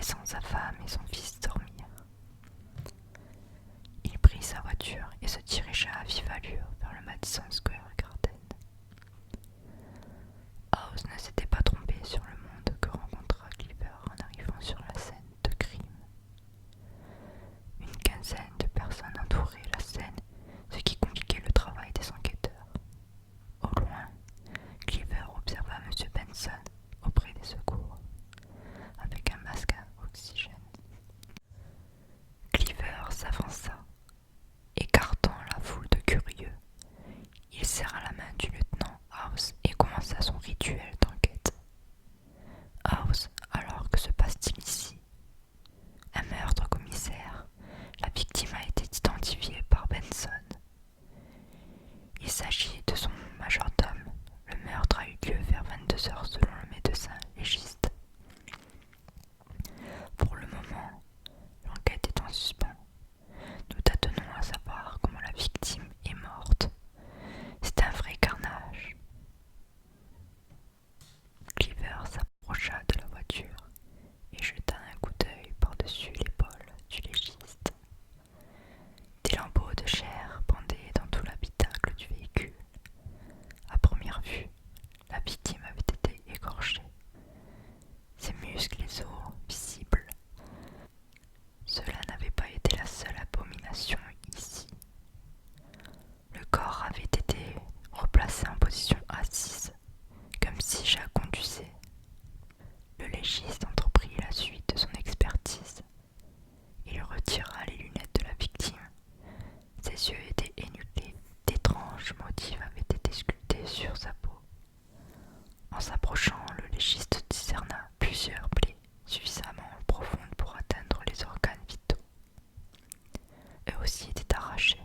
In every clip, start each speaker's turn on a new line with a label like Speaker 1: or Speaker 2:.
Speaker 1: laissant sa femme et son fils dormir. Il prit sa voiture et se dirigea à vive allure vers le Madison Square Garden. House ne s'était pas trompé sur le monde que rencontra Cleaver en arrivant sur la scène de crime. Une quinzaine de personnes entouraient la scène, ce qui compliquait le travail des enquêteurs. Au loin, Cleaver observa M. Benson auprès des secours, avec un masque à oxygène. Cleaver s'avança, écartant la foule de curieux. Il serra la main du lieutenant House et commença son rituel d'enquête. House, alors que se passe-t-il ici? Un meurtre, commissaire. La victime a été identifiée par Benson. Il s'agit de son majordome. Le meurtre a eu lieu vers 22 heures selon le médecin légiste. Pour le moment, l'enquête est en suspens. Nous tâtonnons à savoir comment la victime est morte. C'est un vrai carnage. Cleaver s'approcha de la voiture et jeta un coup d'œil par-dessus l'épaule du légiste. Des lambeaux de chair pendaient dans tout l'habitacle du véhicule. À première vue, la victime avait été égorgée. Ses muscles et os visibles. Cela n'avait pas été la seule abomination ici. Le corps avait été replacé en position assise, comme si Jacques conduisait. Le légiste entreprit la suite de son expertise. Il retira les lunettes de la victime. Ses yeux étaient énuclés. D'étranges motifs avaient été sculptés sur sa peau. En s'approchant, le légiste discerna plusieurs plaies suffisamment profondes pour atteindre les organes vitaux. Eux aussi étaient arrachés.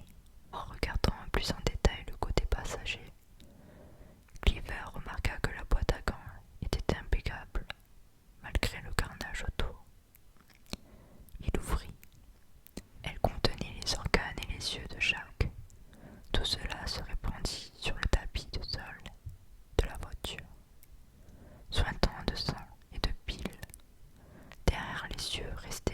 Speaker 1: En regardant plus en détail le côté passager, Cleaver remarqua que la boîte à gants était impeccable, malgré le carnage autour. Il ouvrit. Elle contenait les organes et les yeux de Jacques. Tout cela se répandit sur le tapis de sol de la voiture, suintant de sang et de bile. Derrière les yeux restait